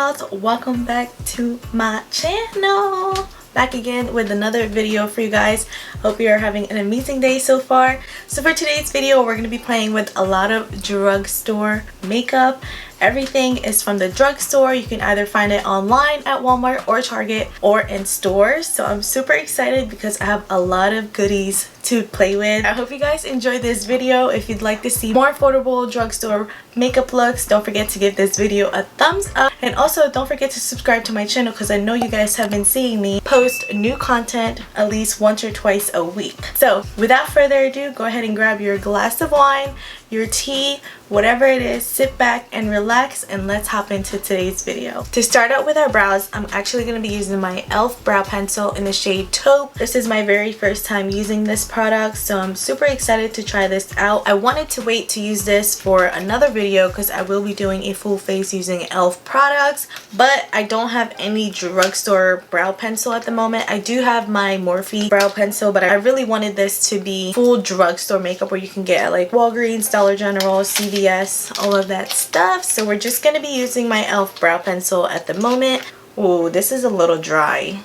dolls, welcome back to my channel. Back again with another video for you guys. Hope you are having an amazing day so far. So for today's video, we're going to be playing with a lot of drugstore makeup. Everything is from the drugstore. You can either find it online at Walmart or Target or in stores. So I'm super excited because I have a lot of goodies to play with. I hope you guys enjoyed this video. If you'd like to see more affordable drugstore makeup looks, don't forget to give this video a thumbs up. And also don't forget to subscribe to my channel because I know you guys have been seeing me post new content at least once or twice a week. So without further ado, go ahead and grab your glass of wine, your tea, whatever it is, sit back and relax, and let's hop into today's video. To start out with our brows, I'm actually going to be using my E.L.F. brow pencil in the shade Taupe. This is my very first time using this product, so I'm super excited to try this out. I wanted to wait to use this for another video because I will be doing a full face using E.L.F. products, but I don't have any drugstore brow pencil at the moment. I do have my Morphe brow pencil, but I really wanted this to be full drugstore makeup where you can get at like Walgreens, Dollar General, CVS, all of that stuff. So we're just going to be using my E.L.F. brow pencil at the moment. Ooh, this is a little dry.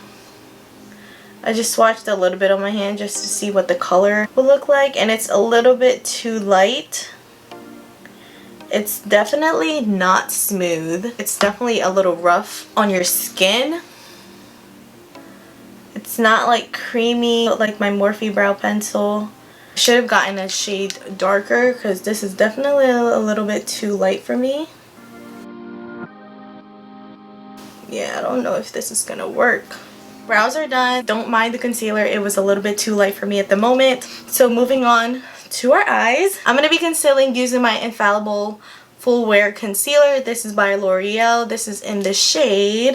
I just swatched a little bit on my hand just to see what the color will look like, and it's a little bit too light. It's definitely not smooth. It's definitely a little rough on your skin. It's not like creamy like my Morphe brow pencil. I should have gotten a shade darker because this is definitely a little bit too light for me. Yeah, I don't know if this is gonna work. Brows are done. Don't mind the concealer. It was a little bit too light for me at the moment. So moving on to our eyes. I'm going to be concealing using my Infallible Full Wear Concealer. This is by L'Oreal. This is in the shade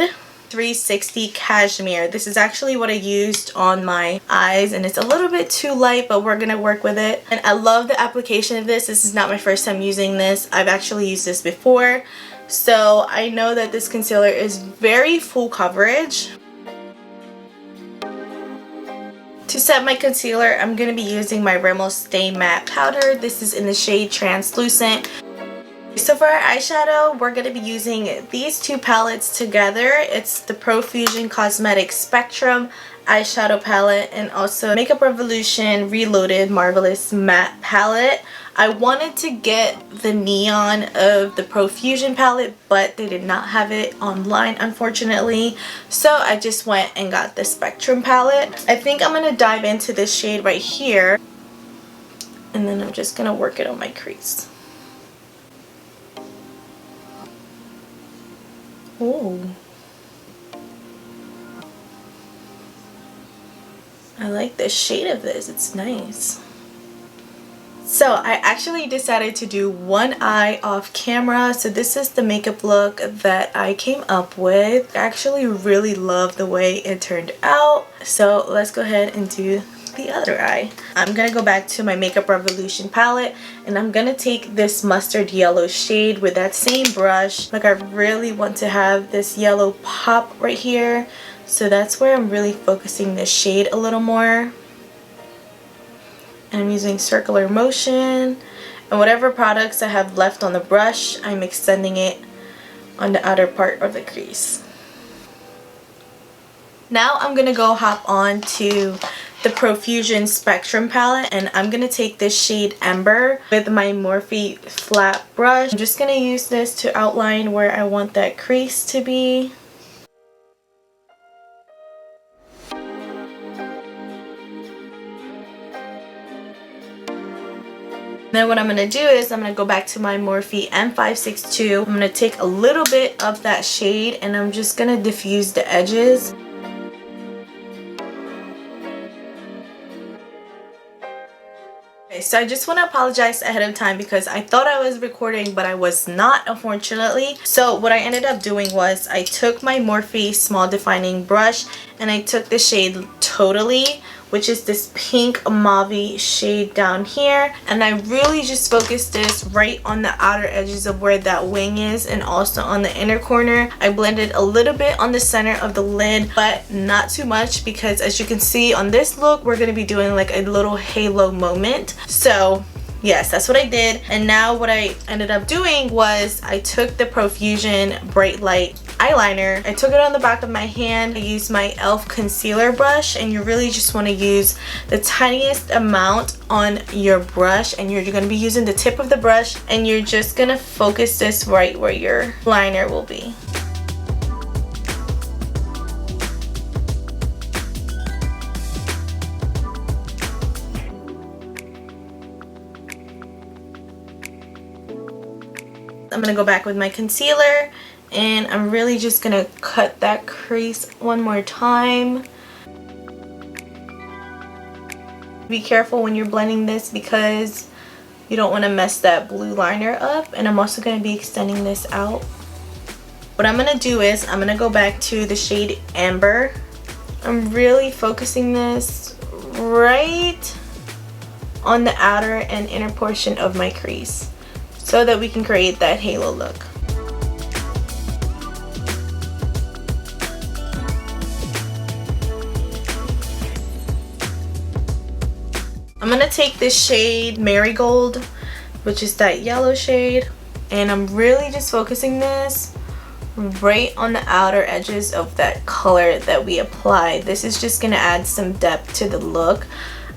360 Cashmere. This is actually what I used on my eyes, and it's a little bit too light, but we're gonna work with it. And I love the application of this. This is not my first time using this. I've actually used this before, so I know that this concealer is very full coverage. To set my concealer, I'm going to be using my Rimmel Stay Matte Powder. This is in the shade Translucent. So for our eyeshadow, we're going to be using these two palettes together. It's the Profusion Cosmetics Spectrum eyeshadow palette and also Makeup Revolution Reloaded Marvelous Matte Palette. I wanted to get the neon of the Profusion palette, but they did not have it online, unfortunately. So I just went and got the Spectrum palette. I think I'm going to dive into this shade right here. And then I'm just going to work it on my crease. Ooh. I like the shade of this. It's nice. So I actually decided to do one eye off camera. So this is the makeup look that I came up with. I actually really love the way it turned out. So let's go ahead and do the other eye. I'm gonna go back to my Makeup Revolution palette, and I'm gonna take this mustard yellow shade with that same brush. Like, I really want to have this yellow pop right here. So that's where I'm really focusing this shade a little more. And I'm using circular motion, and whatever products I have left on the brush, I'm extending it on the outer part of the crease. Now I'm gonna go hop on to the Profusion Spectrum palette, and I'm gonna take this shade Ember with my Morphe flat brush. I'm just gonna use this to outline where I want that crease to be. Then what I'm going to do is I'm going to go back to my Morphe M562. I'm going to take a little bit of that shade and I'm just going to diffuse the edges. Okay, so I just want to apologize ahead of time because I thought I was recording, but I was not, unfortunately. So what I ended up doing was I took my Morphe Small Defining Brush and I took the shade Totally, which is this pink mauve shade down here, and I really just focused this right on the outer edges of where that wing is and also on the inner corner. I blended a little bit on the center of the lid, but not too much because as you can see on this look, we're going to be doing like a little halo moment. So yes, that's what I did. And now what I ended up doing was I took the Profusion Bright Light eyeliner. I took it on the back of my hand. I used my E.L.F. concealer brush, and you really just want to use the tiniest amount on your brush, and you're going to be using the tip of the brush, and you're just going to focus this right where your liner will be. I'm gonna go back with my concealer, and I'm really just gonna cut that crease one more time. Be careful when you're blending this because you don't want to mess that blue liner up. And I'm also going to be extending this out. What I'm gonna do is I'm gonna go back to the shade Amber. I'm really focusing this right on the outer and inner portion of my crease so that we can create that halo look. I'm gonna take this shade Marigold, which is that yellow shade, and I'm really just focusing this right on the outer edges of that color that we applied. This is just gonna add some depth to the look.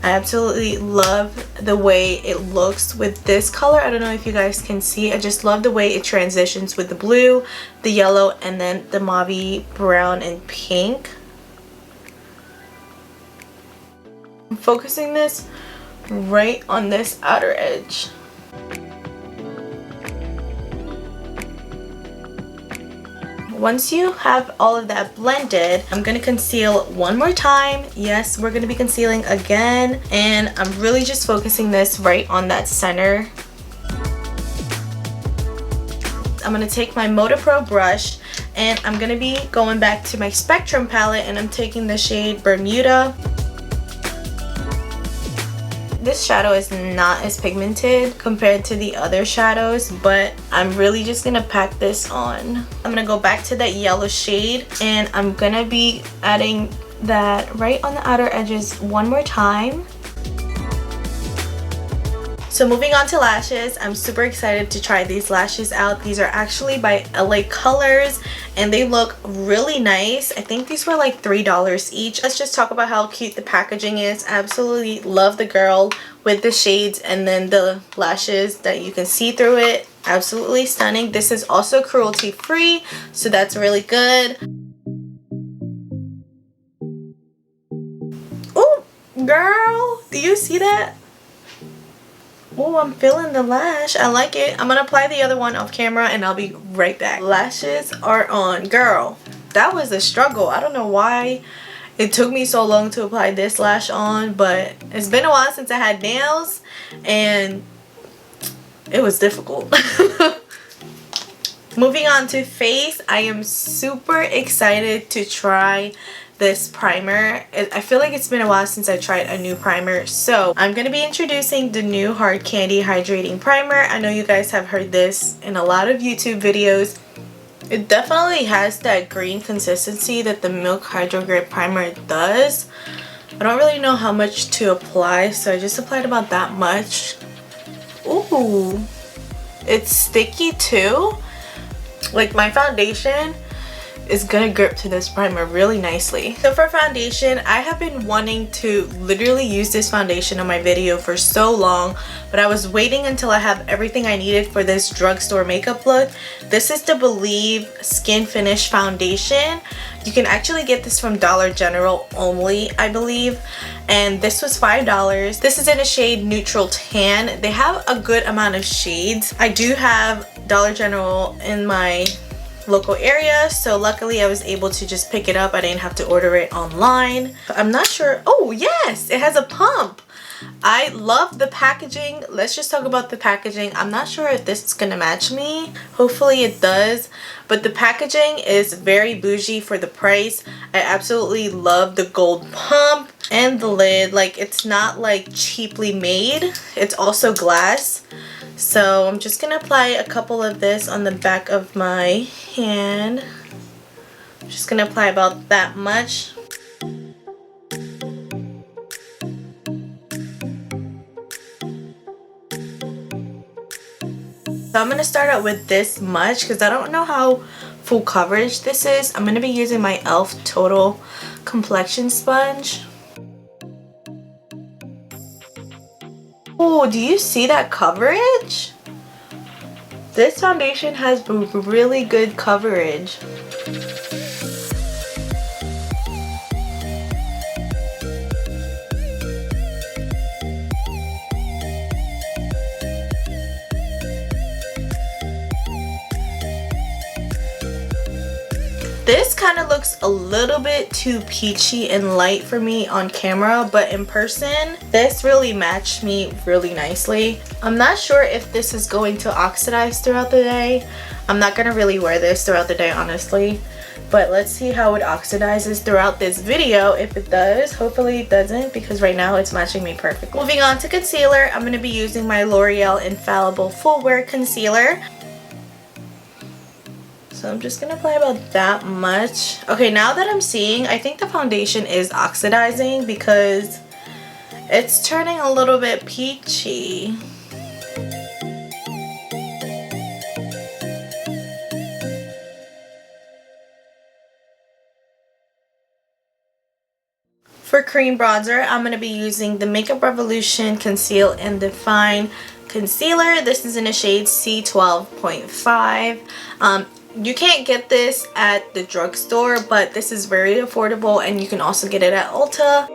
I absolutely love the way it looks with this color. I don't know if you guys can see. I just love the way it transitions with the blue, the yellow, and then the mauve, brown, and pink. I'm focusing this right on this outer edge. Once you have all of that blended, I'm going to conceal one more time. Yes, we're going to be concealing again, and I'm really just focusing this right on that center. I'm going to take my Moda Pro brush, and I'm going to be going back to my Spectrum palette, and I'm taking the shade Bermuda. This shadow is not as pigmented compared to the other shadows, but I'm really just gonna pack this on. I'm gonna go back to that yellow shade, and I'm gonna be adding that right on the outer edges one more time. So moving on to lashes, I'm super excited to try these lashes out. These are actually by LA Colors, and they look really nice. I think these were like $3 each. Let's just talk about how cute the packaging is. I absolutely love the girl with the shades and then the lashes that you can see through it. Absolutely stunning. This is also cruelty free, so that's really good. Oh, girl, do you see that? Oh, I'm feeling the lash. I like it. I'm gonna apply the other one off camera and I'll be right back. Lashes are on. Girl, that was a struggle. I don't know why it took me so long to apply this lash on, but it's been a while since I had nails and it was difficult. Moving on to face, I am super excited to try this primer. I feel like it's been a while since I tried a new primer, so I'm going to be introducing the new Hard Candy Hydrating Primer. I know you guys have heard this in a lot of YouTube videos. It definitely has that green consistency that the Milk Hydro Grip Primer does. I don't really know how much to apply, so I just applied about that much. Ooh, it's sticky too. Like, my foundation is gonna grip to this primer really nicely. So for foundation, I have been wanting to literally use this foundation on my video for so long, but I was waiting until I have everything I needed for this drugstore makeup look. This is the Believe Skin Finish Foundation. You can actually get this from Dollar General only, I believe, and this was $5. This is in a shade Neutral Tan. They have a good amount of shades. I do have Dollar General in my local area, so luckily I was able to just pick it up. I didn't have to order it online. I'm not sure. Oh yes, it has a pump. I love the packaging. Let's just talk about the packaging. I'm not sure if this is gonna match me. Hopefully it does, but the packaging is very bougie for the price. I absolutely love the gold pump and the lid. Like, it's not like cheaply made. It's also glass. So I'm just gonna apply a couple of this on the back of my hand. I'm just gonna apply about that much. So I'm gonna start out with this much because I don't know how full coverage this is. I'm going to be using my E.L.F. Total Complexion Sponge. Oh, do you see that coverage? This foundation has really good coverage. This kind of looks a little bit too peachy and light for me on camera, but in person, this really matched me really nicely. I'm not sure if this is going to oxidize throughout the day. I'm not going to really wear this throughout the day, honestly. But let's see how it oxidizes throughout this video. If it does, hopefully it doesn't, because right now it's matching me perfectly. Moving on to concealer, I'm going to be using my L'Oreal Infallible Full Wear Concealer. So I'm just gonna apply about that much. Okay, now that I'm seeing, I think the foundation is oxidizing because it's turning a little bit peachy. For cream bronzer, I'm gonna be using the Makeup Revolution Conceal and Define Concealer. This is in the shade C12.5. You can't get this at the drugstore, but this is very affordable and you can also get it at Ulta.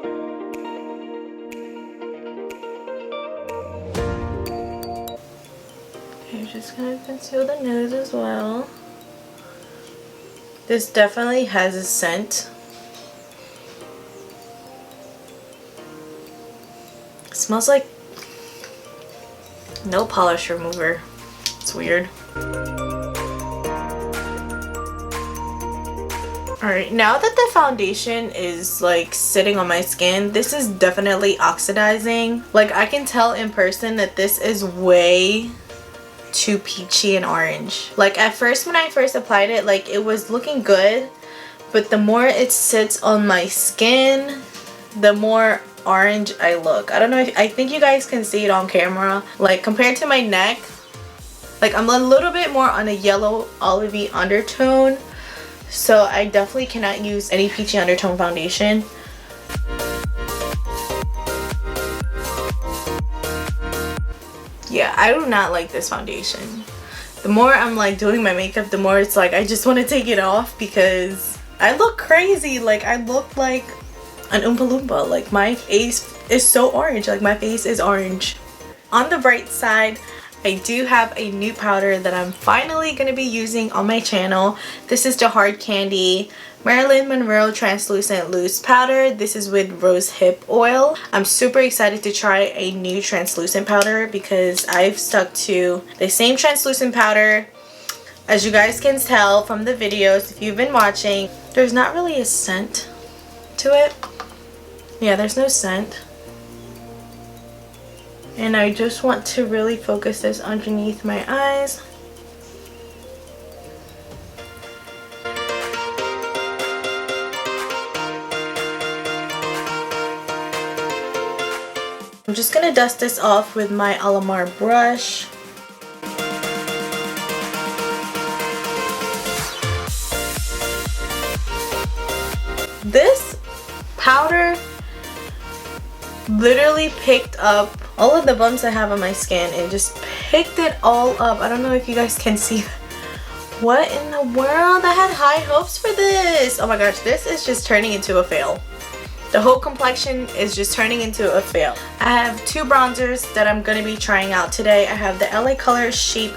Okay, just gonna conceal the nose as well. This definitely has a scent. It smells like nail polish remover. It's weird. Alright, now that the foundation is like sitting on my skin, this is definitely oxidizing. Like I can tell in person that this is way too peachy and orange. Like at first when I first applied it, like it was looking good, but the more it sits on my skin, the more orange I look. I don't know if, I think you guys can see it on camera. Like compared to my neck, like I'm a little bit more on a yellow olivey undertone. So I definitely cannot use any peachy undertone foundation. Yeah, I do not like this foundation. The more I'm like doing my makeup, the more it's like I just want to take it off because I look crazy. Like I look like an Oompa Loompa. Like my face is so orange. Like my face is orange. On the bright side, I do have a new powder that I'm finally going to be using on my channel. This is the Hard Candy Marilyn Monroe Translucent Loose Powder. This is with Rose Hip Oil. I'm super excited to try a new translucent powder because I've stuck to the same translucent powder. As you guys can tell from the videos, if you've been watching, there's not really a scent to it. Yeah, there's no scent. And I just want to really focus this underneath my eyes. I'm just going to dust this off with my Alamar brush. This powder literally picked up all of the bumps I have on my skin and just picked it all up. I don't know if you guys can see that. What in the world? I had high hopes for this. Oh my gosh, this is just turning into a fail. The whole complexion is just turning into a fail. I have two bronzers that I'm going to be trying out today. I have the LA Color Shape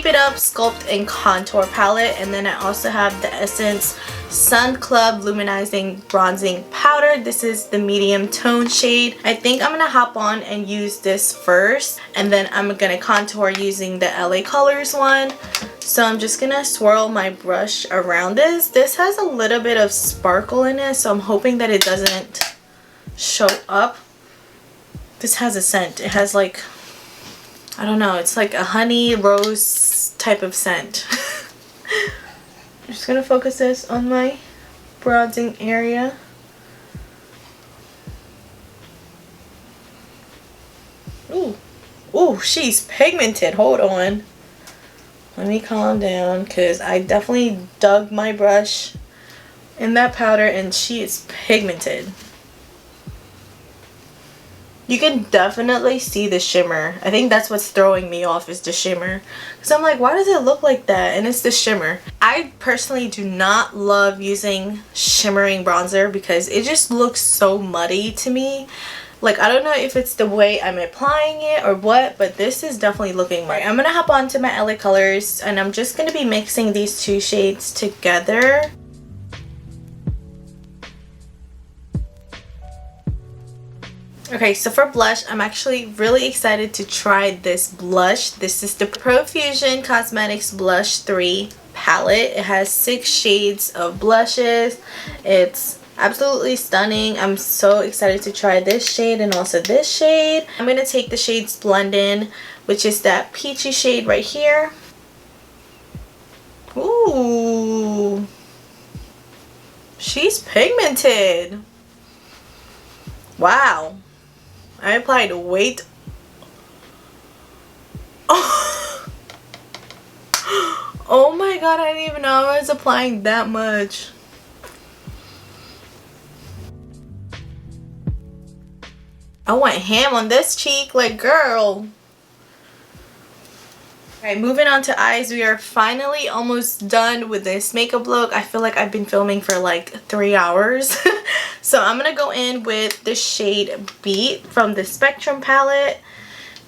It Up Sculpt and Contour Palette, and then I also have the Essence Sun Club Luminizing Bronzing Powder. This is the medium tone shade. I think I'm going to hop on and use this first, and then I'm going to contour using the LA Colors one. So I'm just going to swirl my brush around this. This has a little bit of sparkle in it, so I'm hoping that it doesn't show up. This has a scent. It has like, I don't know, it's like a honey rose type of scent. I'm just going to focus this on my bronzing area. Ooh. Ooh, she's pigmented. Hold on. Let let me calm down because I definitely dug my brush in that powder and she is pigmented. You can definitely see the shimmer. I think that's what's throwing me off, is the shimmer. Because I'm like, why does it look like that? And it's the shimmer. I personally do not love using shimmering bronzer because it just looks so muddy to me. Like, I don't know if it's the way I'm applying it or what, but this is definitely looking muddy. I'm going to hop on to my LA Colors and I'm just going to be mixing these two shades together. Okay, so for blush, I'm actually really excited to try this blush. This is the Profusion Cosmetics Blush 3 palette. It has 6 shades of blushes. It's absolutely stunning. I'm so excited to try this shade and also this shade. I'm going to take the shades Blend In, which is that peachy shade right here. Ooh, she's pigmented. Wow. I applied weight. Oh. Oh my god, I didn't even know I was applying that much. I went ham on this cheek, like, girl. Okay, moving on to eyes. We are finally almost done with this makeup look. I feel like I've been filming for like 3 hours. So I'm going to go in with the shade Beat from the Spectrum palette.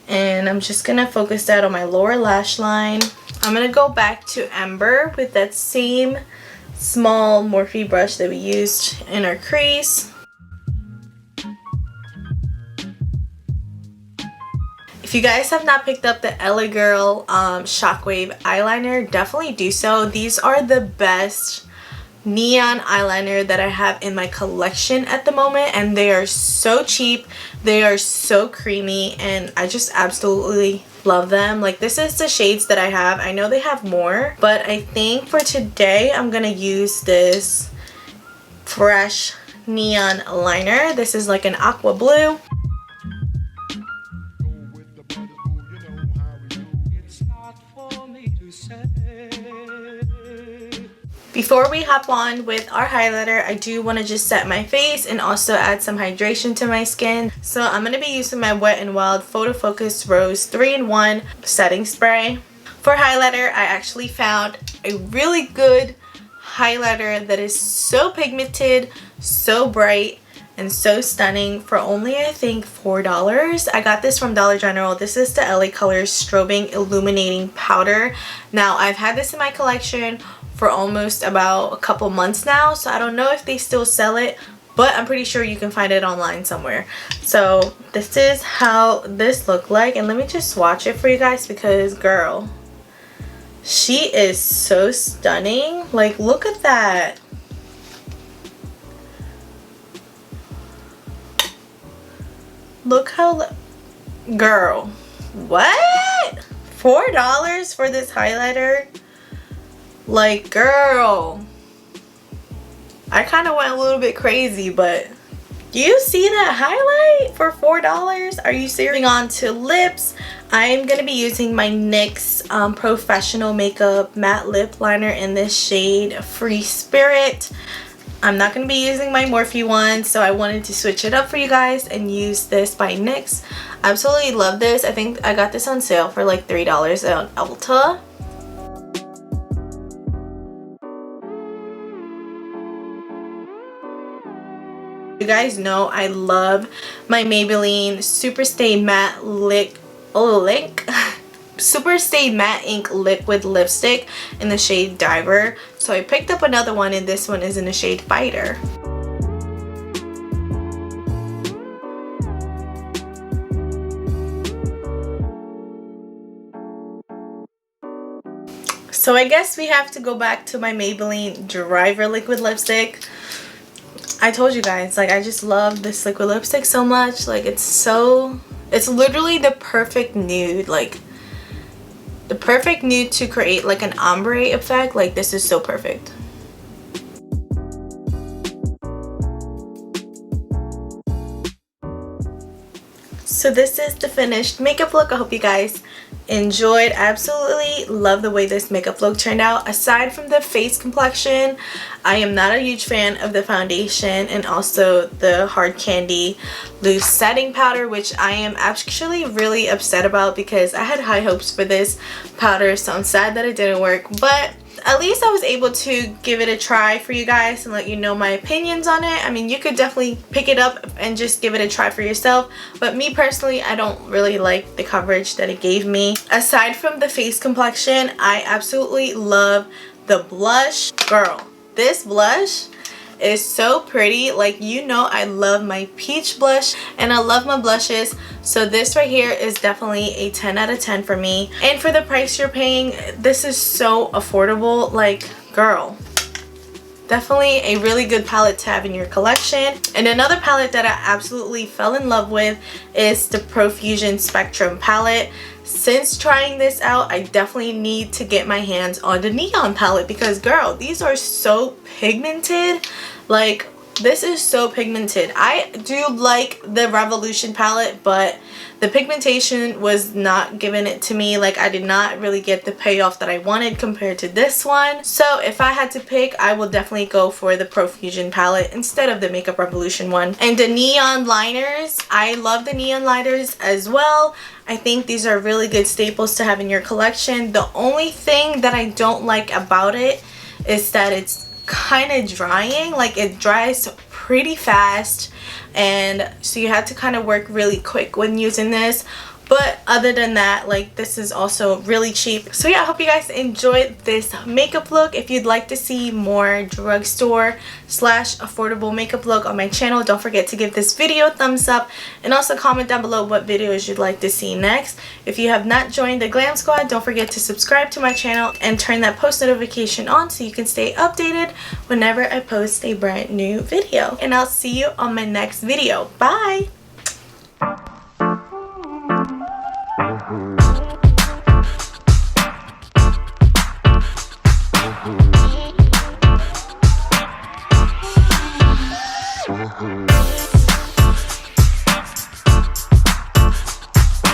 And I'm just going to focus that on my lower lash line. I'm going to go back to Amber with that same small Morphe brush that we used in our crease. If you guys have not picked up the LA Girl Shockwave eyeliner, definitely do so. These are the best neon eyeliner that I have in my collection at the moment, and they are so cheap, they are so creamy, and I just absolutely love them. Like, this is the shades that I have. I know they have more, but I think for today I'm gonna use this fresh neon liner. This is like an aqua blue. Before we hop on with our highlighter, I do want to just set my face and also add some hydration to my skin. So I'm going to be using my Wet n Wild Photo Focus Rose 3-in-1 setting spray. For highlighter, I actually found a really good highlighter that is so pigmented, so bright, and so stunning for only, I think, $4. I got this from Dollar General. This is the LA Colors Strobing Illuminating Powder. Now, I've had this in my collection for almost about a couple months now, so I don't know if they still sell it, but I'm pretty sure you can find it online somewhere. So this is how this looked like, and let me just swatch it for you guys because, girl, she is so stunning. Like, look at that. Look how, girl, what? $4 for this highlighter? Like, girl, I kind of went a little bit crazy, but do you see that highlight for $4? Are you serious? Moving on to lips, I'm going to be using my NYX Professional Makeup Matte Lip Liner in this shade Free Spirit. I'm not going to be using my Morphe one, so I wanted to switch it up for you guys and use this by NYX. I absolutely love this. I think I got this on sale for like $3 on Ulta. You guys know I love my Maybelline Super Stay Matte Super Stay Matte Ink Liquid Lipstick in the shade Diver. So I picked up another one, and this one is in the shade Fighter. So I guess we have to go back to my Maybelline Driver Liquid Lipstick. I told you guys, like, I just love this liquid lipstick so much. Like, it's literally the perfect nude. Like, the perfect nude to create like an ombre effect. Like, this is so perfect. So this is the finished makeup look. I hope you guys enjoyed. Absolutely love the way this makeup look turned out. Aside from the face complexion, I am not a huge fan of the foundation and also the Hard Candy loose setting powder, which I am actually really upset about because I had high hopes for this powder, so I'm sad that it didn't work, but at least I was able to give it a try for you guys and let you know my opinions on it. I mean, you could definitely pick it up and just give it a try for yourself, but me personally, I don't really like the coverage that it gave me. Aside from the face complexion, I absolutely love the blush. Girl, this blush is so pretty. Like, you know, I love my peach blush and I love my blushes, so this right here is definitely a 10 out of 10 for me. And for the price you're paying, this is so affordable. Like, girl, definitely a really good palette to have in your collection. And another palette that I absolutely fell in love with is the Profusion Spectrum palette. Since trying this out, I definitely need to get my hands on the Neon palette because, girl, these are so pigmented. Like, this is so pigmented. I do like the Revolution palette, but the pigmentation was not giving it to me. Like, I did not really get the payoff that I wanted compared to this one. So if I had to pick, I will definitely go for the Profusion palette instead of the Makeup Revolution one. And the neon liners, I love the neon liners as well. I think these are really good staples to have in your collection. The only thing that I don't like about it is that it's kind of drying. Like, it dries pretty fast, and so you have to kind of work really quick when using this. But other than that, like, this is also really cheap. So yeah, I hope you guys enjoyed this makeup look. If you'd like to see more drugstore slash affordable makeup look on my channel, don't forget to give this video a thumbs up and also comment down below what videos you'd like to see next. If you have not joined the Glam Squad, don't forget to subscribe to my channel and turn that post notification on so you can stay updated whenever I post a brand new video. And I'll see you on my next video. Bye!